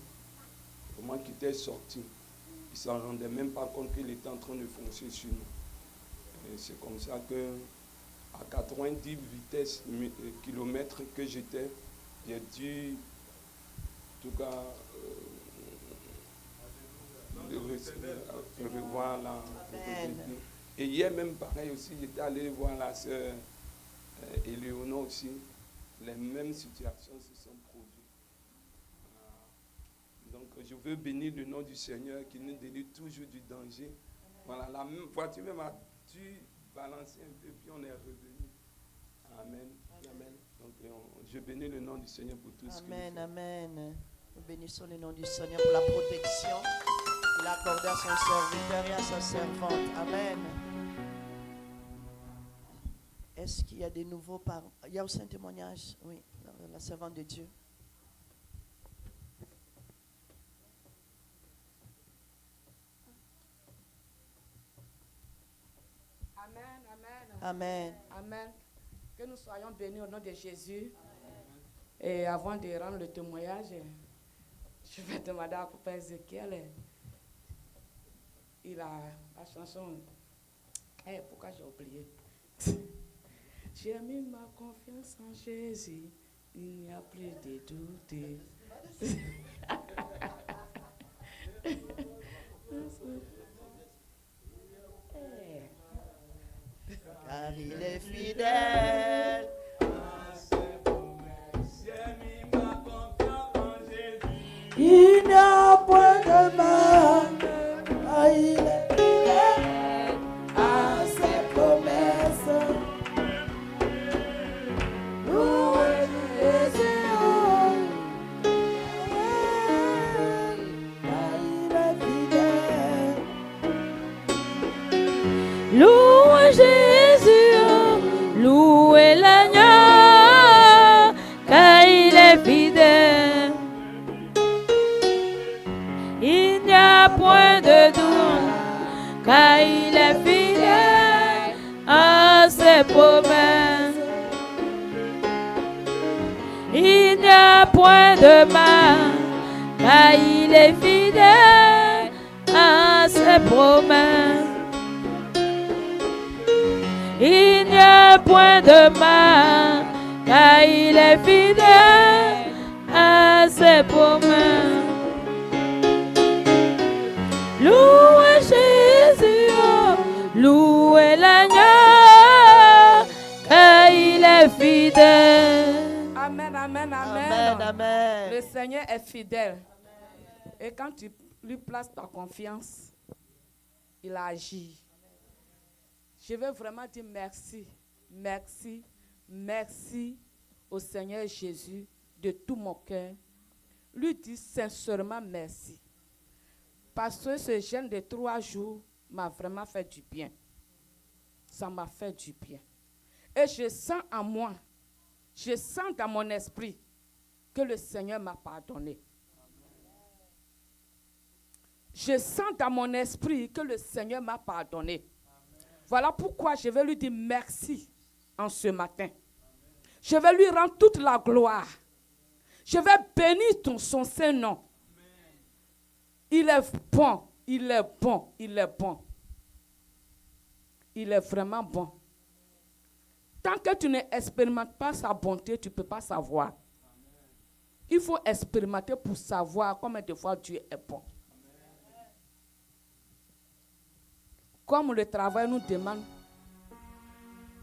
vraiment qui était sortie. Il ne s'en rendait même pas compte qu'il était en train de foncer sur nous. Et c'est comme ça que, à 90 vitesses kilomètres que j'étais, j'ai dû, en tout cas, revoir la. Et hier même pareil aussi, j'étais allé voir la sœur Éléonore aussi. Les mêmes situations se sont produites. Donc je veux bénir le nom du Seigneur qui nous délivre toujours du danger. Voilà, la même voiture même a dû balancer un peu, puis on est revenu. Amen. Amen. Donc je bénis le nom du Seigneur pour tout ce qu'il fait. Amen, amen. Nous bénissons le nom du Seigneur pour la protection qu'il a accordée à son serviteur et à sa servante. Amen. Est-ce qu'il y a des nouveaux parents? Il y a aussi un témoignage, oui, la servante de Dieu. Amen, amen. Amen. Amen. Que nous soyons bénis au nom de Jésus. Et avant de rendre le témoignage, je vais demander à Papa Ézéchiel. Il a la chanson. Pourquoi j'ai oublié? J'ai mis ma confiance en Jésus, il n'y a plus de doute. Car il est fidèle. J'ai mis ma confiance en Jésus. Il n'y a point de mal. Ah, il est fidèle à ses promesses. Louez Jésus. Ah, il est fidèle. Louez Jésus, louez l'agneau, car il est fidèle. Il n'y a point de doute, car il est fidèle à ses promesses. Il n'y a point de mal, car il est fidèle à ses promesses. Il n'y a point de mal, car il est fidèle à ses promesses. Louez Jésus, oh, louez l'agneau, car il est fidèle. Amen, amen, amen. Amen, amen. Le Seigneur est fidèle. Et quand tu lui places ta confiance, il agit. Je veux vraiment dire merci, merci, merci au Seigneur Jésus de tout mon cœur. Lui dire sincèrement merci. Parce que ce jeûne de 3 jours m'a vraiment fait du bien. Ça m'a fait du bien. Et je sens en moi, je sens dans mon esprit que le Seigneur m'a pardonné. Je sens dans mon esprit que le Seigneur m'a pardonné. Voilà pourquoi je vais lui dire merci en ce matin. Je vais lui rendre toute la gloire. Je vais bénir son Saint-Nom. Il est bon, il est bon, il est bon. Il est vraiment bon. Tant que tu n'expérimentes pas sa bonté, tu ne peux pas savoir. Il faut expérimenter pour savoir combien de fois Dieu est bon. Comme le travail nous demande,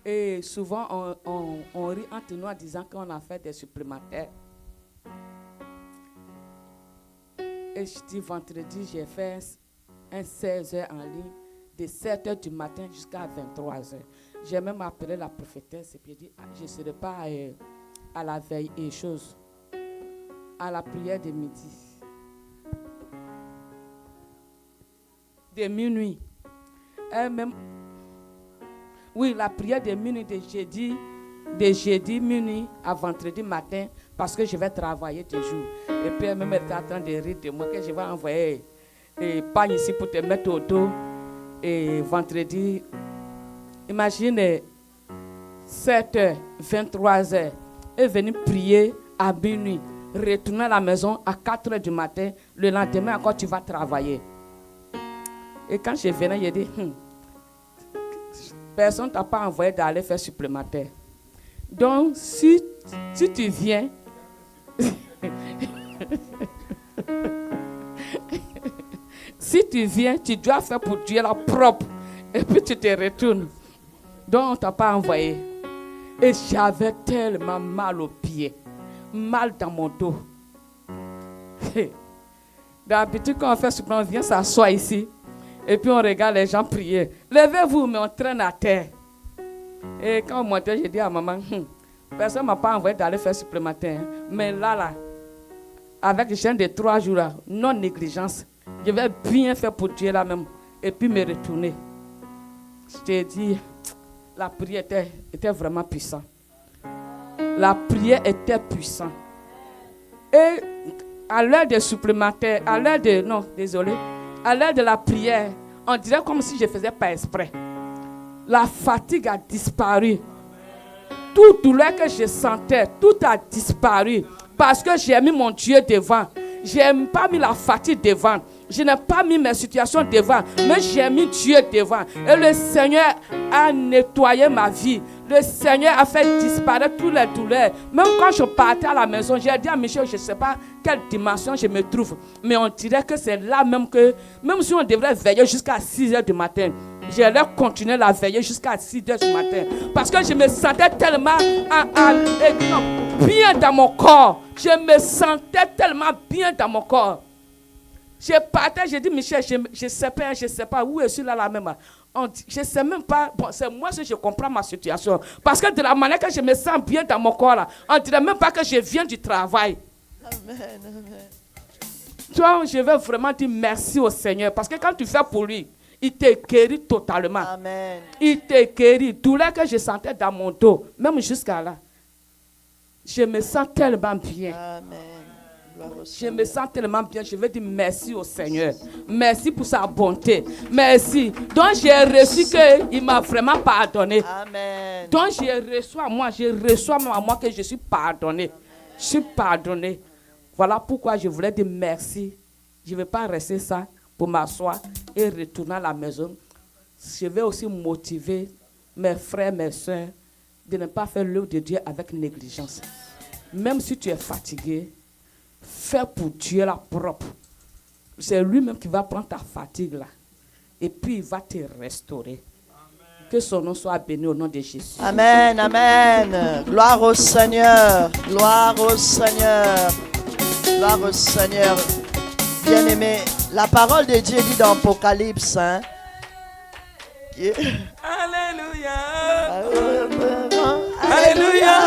et souvent on rit entre nous en disant qu'on a fait des supplémentaires. Et je dis vendredi, j'ai fait un 16h en ligne, de 7h du matin jusqu'à 23h. J'ai même appelé la prophétesse et puis dit, je ne serai pas à la veille et chose, à la prière de midi, de minuit. Même, oui, la prière de minuit, de jeudi minuit à vendredi matin, parce que je vais travailler toujours. Et puis elle même était en train de rire de moi, que je vais envoyer et pagne ici pour te mettre au dos. Et vendredi, imagine 7h, 23h, et venir prier à minuit, retourner à la maison à 4h du matin, le lendemain encore tu vas travailler. Et quand je venais, j'ai dit, personne ne t'a pas envoyé d'aller faire supplémentaire. Donc, si tu viens, si tu viens, tu dois faire pour Dieu la propre. Et puis tu te retournes. Donc, on ne t'a pas envoyé. Et j'avais tellement mal aux pieds, mal dans mon dos. D'habitude, quand on fait supplémentaire, on vient s'asseoir ici. Et puis on regarde les gens prier. Levez-vous, mais on traîne à terre. Et quand on montait, j'ai dit à maman, personne ne m'a pas envoyé d'aller faire supplémentaire. Mais là, avec le jeûne de 3 jours, là, non négligence, je vais bien faire pour Dieu là même. Et puis me retourner. Je t'ai dit, la prière était vraiment puissante. La prière était puissante. Et à l'heure des supplémentaires, à l'heure de la prière, on dirait comme si je ne faisais pas exprès. La fatigue a disparu. Toute douleur que je sentais, tout a disparu. Parce que j'ai mis mon Dieu devant. Je n'ai pas mis la fatigue devant. Je n'ai pas mis mes situations devant. Mais j'ai mis Dieu devant. Et le Seigneur a nettoyé ma vie. Le Seigneur a fait disparaître toutes les douleurs. Même quand je partais à la maison, j'ai dit à Michel, je ne sais pas quelle dimension je me trouve. Mais on dirait que c'est là même que, même si on devrait veiller jusqu'à 6h du matin, j'allais continuer la veiller jusqu'à 6h du matin. Parce que je me sentais tellement bien dans mon corps. Je me sentais tellement bien dans mon corps. Je partais, j'ai dit, Michel, je ne sais pas où je suis là même. Je ne sais même pas, bon, c'est moi que je comprends ma situation. Parce que de la manière que je me sens bien dans mon corps, là, on ne dirait même pas que je viens du travail. Amen, amen. Toi, je veux vraiment dire merci au Seigneur. Parce que quand tu fais pour lui, il te guérit totalement. Amen. Il te guérit. Douleur que je sentais dans mon dos, même jusqu'à là, je me sens tellement bien. Amen. Je me sens tellement bien. Je veux dire merci au Seigneur. Merci pour sa bonté. Merci. Donc j'ai reçu qu'il m'a vraiment pardonné. Amen. Donc je reçois à moi que je suis pardonné. Je suis pardonné. Voilà pourquoi je voulais dire merci. Je ne vais pas rester ça pour m'asseoir et retourner à la maison. Je vais aussi motiver mes frères, mes soeurs de ne pas faire l'œuvre de Dieu avec négligence. Même si tu es fatigué, fais pour Dieu la propre. C'est lui-même qui va prendre ta fatigue là. Et puis il va te restaurer. Amen. Que son nom soit béni au nom de Jésus. Amen, amen. Gloire au Seigneur. Gloire au Seigneur. Gloire au Seigneur. Bien-aimé, la parole de Dieu dit dans Apocalypse. Hein, Alléluia. Alléluia.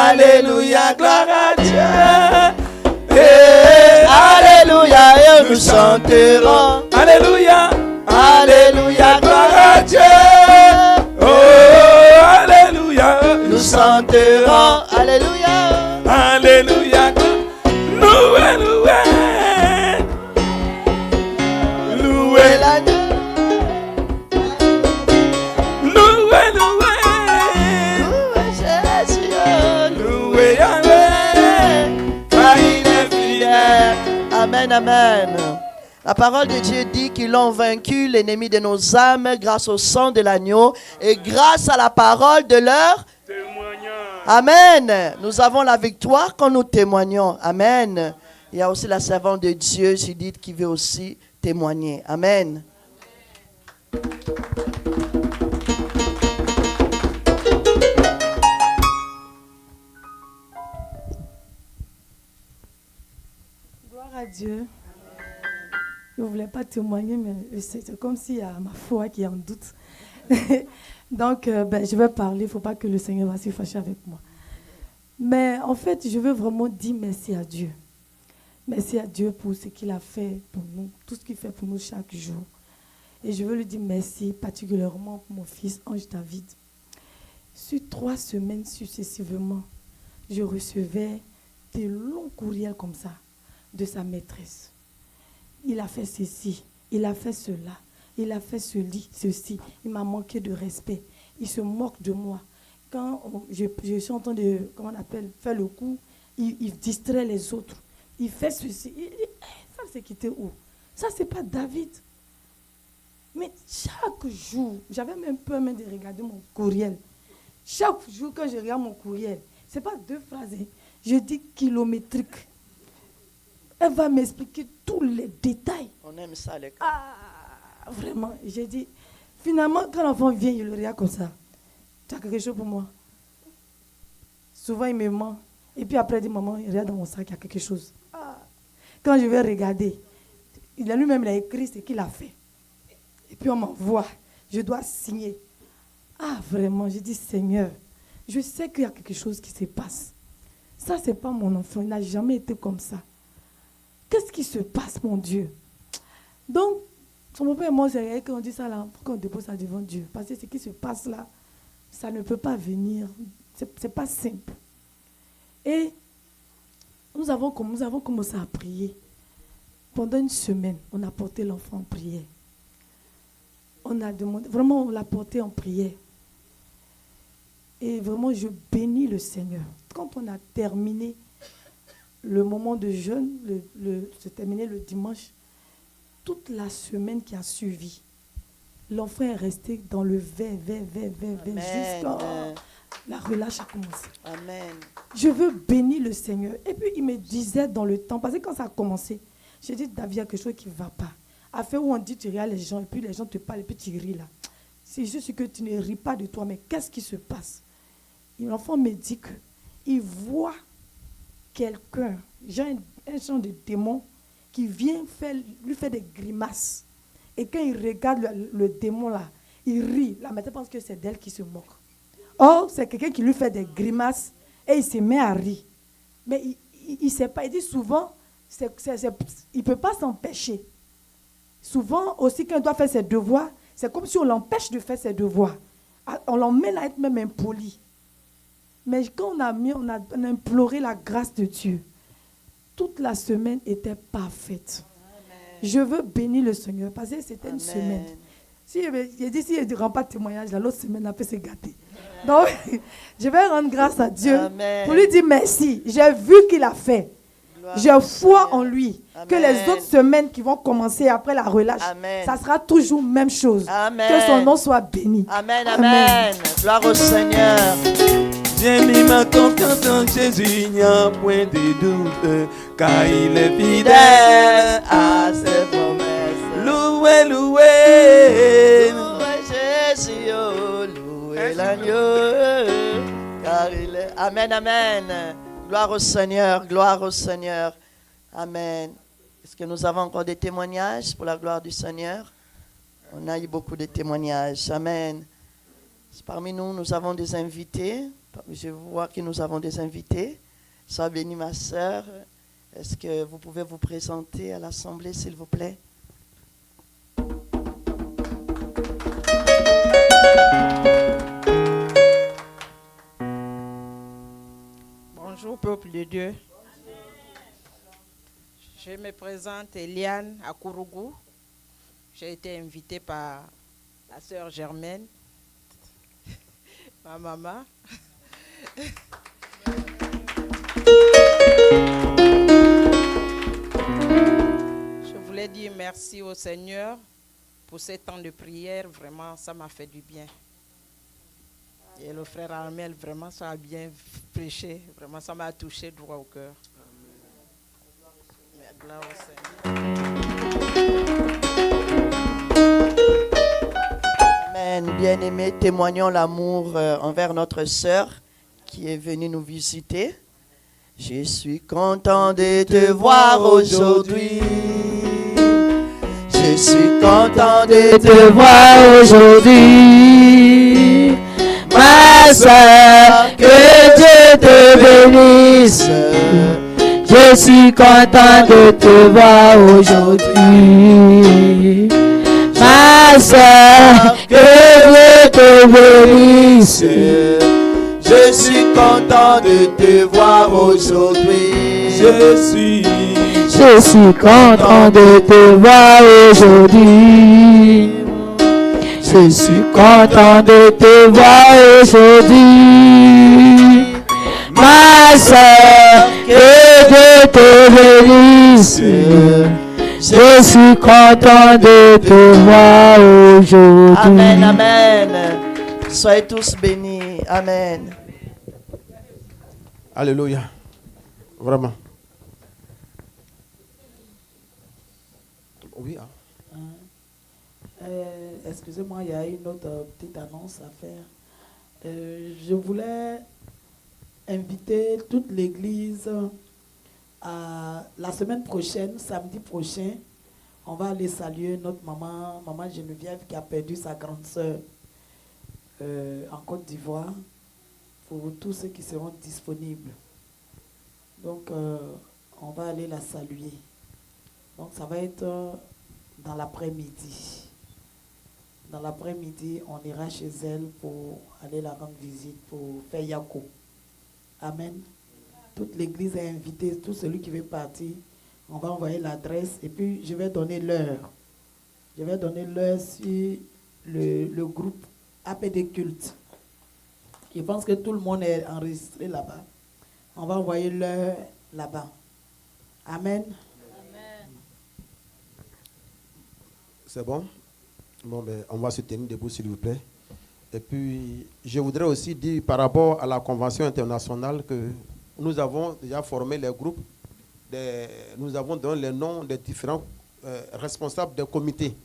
Alléluia. Gloire à Dieu. Alléluia, et nous chanterons. Alléluia, alléluia, gloire à Dieu. Oh, alléluia, nous chanterons. Alléluia, alléluia, gloire amen. La parole de Dieu dit qu'ils ont vaincu l'ennemi de nos âmes grâce au sang de l'agneau et grâce à la parole de leur témoignage. Amen. Nous avons la victoire quand nous témoignons. Amen. Il y a aussi la servante de Dieu, Judith, qui veut aussi témoigner. Amen. Gloire à Dieu. Je ne voulais pas témoigner, mais c'est comme s'il y a ma foi qui est en doute. Donc, je vais parler. Il ne faut pas que le Seigneur va se fâcher avec moi. Mais en fait, je veux vraiment dire merci à Dieu. Merci à Dieu pour ce qu'il a fait pour nous, tout ce qu'il fait pour nous chaque jour. Et je veux lui dire merci particulièrement pour mon fils, Ange David. Sur 3 semaines successivement, je recevais des longs courriels comme ça de sa maîtresse. Il a fait ceci, il a fait cela, il a fait ceci. Il m'a manqué de respect. Il se moque de moi. Quand je suis en train de, comment on appelle, faire le coup, il distrait les autres. Il fait ceci. Ça, c'est quitté où? Ça, c'est pas David. Mais chaque jour, j'avais même peur de regarder mon courriel. Chaque jour, quand je regarde mon courriel, ce n'est pas 2 phrases, hein. Je dis kilométrique. Elle va m'expliquer tous les détails. On aime ça, les cas. Ah, vraiment. J'ai dit, finalement, quand l'enfant vient, il le regarde comme ça. Tu as quelque chose pour moi? Souvent, il me ment. Et puis après, il dit, maman, il regarde dans mon sac, il y a quelque chose. Ah. Quand je vais regarder, il a lui-même écrit ce qu'il a fait. Et puis on m'envoie. Je dois signer. Ah, vraiment, j'ai dit, Seigneur, je sais qu'il y a quelque chose qui se passe. Ça, ce n'est pas mon enfant. Il n'a jamais été comme ça. Qu'est-ce qui se passe, mon Dieu? Donc, mon père et moi, c'est vrai qu'on dit ça là, pour qu'on dépose ça devant Dieu. Parce que ce qui se passe là, ça ne peut pas venir. Ce n'est pas simple. Et nous avons commencé à prier. Pendant une semaine, on a porté l'enfant en prière. On a demandé, vraiment, on l'a porté en prière. Et vraiment, je bénis le Seigneur. Quand on a terminé le moment de jeûne, c'est terminé le dimanche, toute la semaine qui a suivi, l'enfant est resté dans le vert, jusqu'à la relâche a commencé. Amen. Je veux bénir le Seigneur. Et puis, il me disait dans le temps, parce que quand ça a commencé, j'ai dit, David, il y a quelque chose qui ne va pas. Affaire où on dit, tu regardes les gens, et puis les gens te parlent, et puis tu ris là. C'est juste que tu ne ris pas de toi, mais qu'est-ce qui se passe? Et l'enfant me dit qu'il voit quelqu'un, un genre de démon, qui vient lui faire des grimaces. Et quand il regarde le démon là, il rit. La maîtresse pense que c'est d'elle qui se moque. Or, c'est quelqu'un qui lui fait des grimaces et il se met à rire. Mais il ne sait pas. Il dit souvent, il ne peut pas s'empêcher. Souvent aussi, quand il doit faire ses devoirs, c'est comme si on l'empêche de faire ses devoirs. On l'emmène à être même impoli. Mais quand on a imploré la grâce de Dieu, toute la semaine était parfaite. Amen. Je veux bénir le Seigneur parce que c'était une semaine. J'ai dit, si il ne rend pas de témoignage, l'autre semaine, on peut se gâter. Donc, je vais rendre grâce à Dieu. Amen. Pour lui dire merci. J'ai vu qu'il a fait. J'ai foi en lui. Amen. Que les autres semaines qui vont commencer après la relâche, amen, ça sera toujours même chose. Amen. Que son nom soit béni. Amen, amen. Gloire au Seigneur. J'ai mis ma confiance en Jésus, il n'y a point de doute, car il est fidèle à ses promesses. Louez, louez, louez Jésus, oh, louez l'agneau, car il est... Amen, amen. Gloire au Seigneur, gloire au Seigneur. Amen. Est-ce que nous avons encore des témoignages pour la gloire du Seigneur? On a eu beaucoup de témoignages. Amen. Parmi nous, nous avons des invités. Je vois que nous avons des invités. Sois bénie, ma sœur. Est-ce que vous pouvez vous présenter à l'Assemblée, s'il vous plaît? Bonjour, peuple de Dieu. Je me présente Eliane à Kourougou. J'ai été invitée par la sœur Germaine, ma maman. voulais dire merci au Seigneur pour ces temps de prière. Vraiment, ça m'a fait du bien. Et le frère Armel, vraiment, ça a bien prêché. Vraiment, ça m'a touché droit au cœur. Gloire au Seigneur. Amen. Bien-aimés, témoignons l'amour envers notre sœur qui est venue nous visiter. Je suis content de te voir aujourd'hui. Je suis content de te voir aujourd'hui. Ma sœur, que Dieu te bénisse. Je suis content de te voir aujourd'hui. Ma sœur, que Dieu te bénisse. Je suis content de te voir aujourd'hui. Je suis content de te voir aujourd'hui. Je suis content de te voir aujourd'hui. Ma sœur, que Dieu te bénisse. Je suis content de te voir aujourd'hui. Amen, amen. Soyez tous bénis. Amen. Alléluia. Vraiment. Oui. Excusez-moi, il y a une autre petite annonce à faire. Je voulais inviter toute l'église à la semaine prochaine, samedi prochain. On va aller saluer notre maman Geneviève qui a perdu sa grande sœur en Côte d'Ivoire, pour tous ceux qui seront disponibles. Donc, on va aller la saluer. Donc, ça va être dans l'après-midi. Dans l'après-midi, on ira chez elle pour aller la rendre visite, pour faire Yako. Amen. Toute l'église est invitée, tout celui qui veut partir, on va envoyer l'adresse et puis je vais donner l'heure. Je vais donner l'heure sur le groupe APD Culte. Je pense que tout le monde est enregistré là-bas. On va envoyer l'heure là-bas. Amen. C'est bon? Bon, ben, on va se tenir debout, s'il vous plaît. Et puis, je voudrais aussi dire par rapport à la Convention internationale que nous avons déjà formé les groupes. Nous avons donné les noms des différents responsables des comités.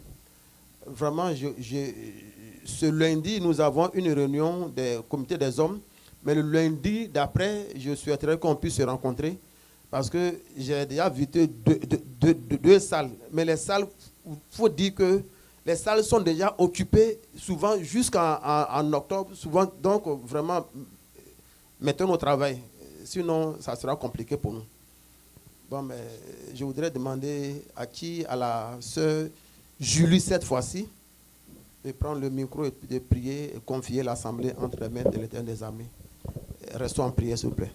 Vraiment, ce lundi, nous avons une réunion des comités des hommes. Mais le lundi d'après, je souhaiterais qu'on puisse se rencontrer. Parce que j'ai déjà visité deux salles. Mais les salles, il faut dire que les salles sont déjà occupées, souvent jusqu'en octobre. Souvent, donc, vraiment, mettons au travail. Sinon, ça sera compliqué pour nous. Bon, mais je voudrais demander à la sœur Julie, cette fois-ci, de prendre le micro et de prier et confier l'assemblée entre les mains de l'Éternel des armées. Restons en prière, s'il vous plaît.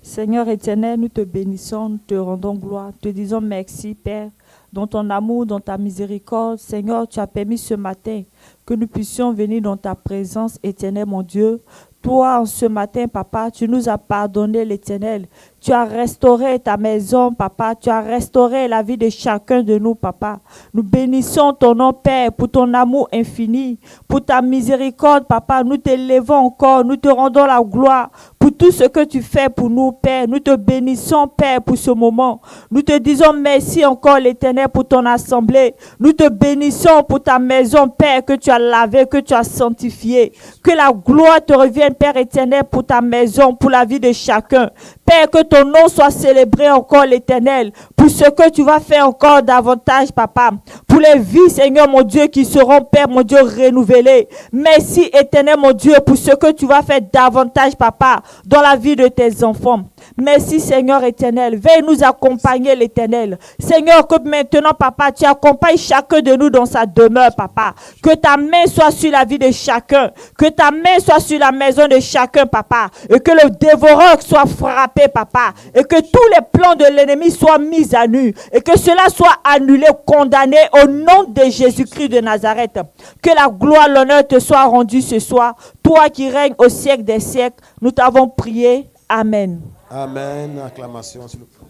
Seigneur éternel, nous te bénissons, nous te rendons gloire, te disons merci, Père, dans ton amour, dans ta miséricorde. Seigneur, tu as permis ce matin que nous puissions venir dans ta présence, éternel, mon Dieu. Toi, ce matin, Papa, tu nous as pardonné, l'Éternel. Tu as restauré ta maison, Papa. Tu as restauré la vie de chacun de nous, Papa. Nous bénissons ton nom, Père, pour ton amour infini, pour ta miséricorde, Papa. Nous t'élevons encore, nous te rendons la gloire pour tout ce que tu fais pour nous, Père. Nous te bénissons, Père, pour ce moment. Nous te disons merci encore, l'Éternel, pour ton assemblée. Nous te bénissons pour ta maison, Père, que tu as lavée, que tu as sanctifiée. Que la gloire te revienne, Père éternel, pour ta maison, pour la vie de chacun. Père, que ton nom soit célébré encore, l'Éternel, pour ce que tu vas faire encore davantage, Papa. Pour les vies, Seigneur, mon Dieu, qui seront, Père, mon Dieu, renouvelées. Merci, Éternel, mon Dieu, pour ce que tu vas faire davantage, Papa, dans la vie de tes enfants. Merci, Seigneur éternel. Veuille nous accompagner, l'Éternel. Seigneur, que maintenant, Papa, tu accompagnes chacun de nous dans sa demeure, Papa. Que ta main soit sur la vie de chacun. Que ta main soit sur la maison de chacun, Papa. Et que le dévoreur soit frappé, Papa. Et que tous les plans de l'ennemi soient mis à nu. Et que cela soit annulé, condamné au nom de Jésus-Christ de Nazareth. Que la gloire, l'honneur te soit rendue ce soir. Toi qui règnes au siècle des siècles, nous t'avons prié. Amen. Amen. Acclamation, s'il vous plaît.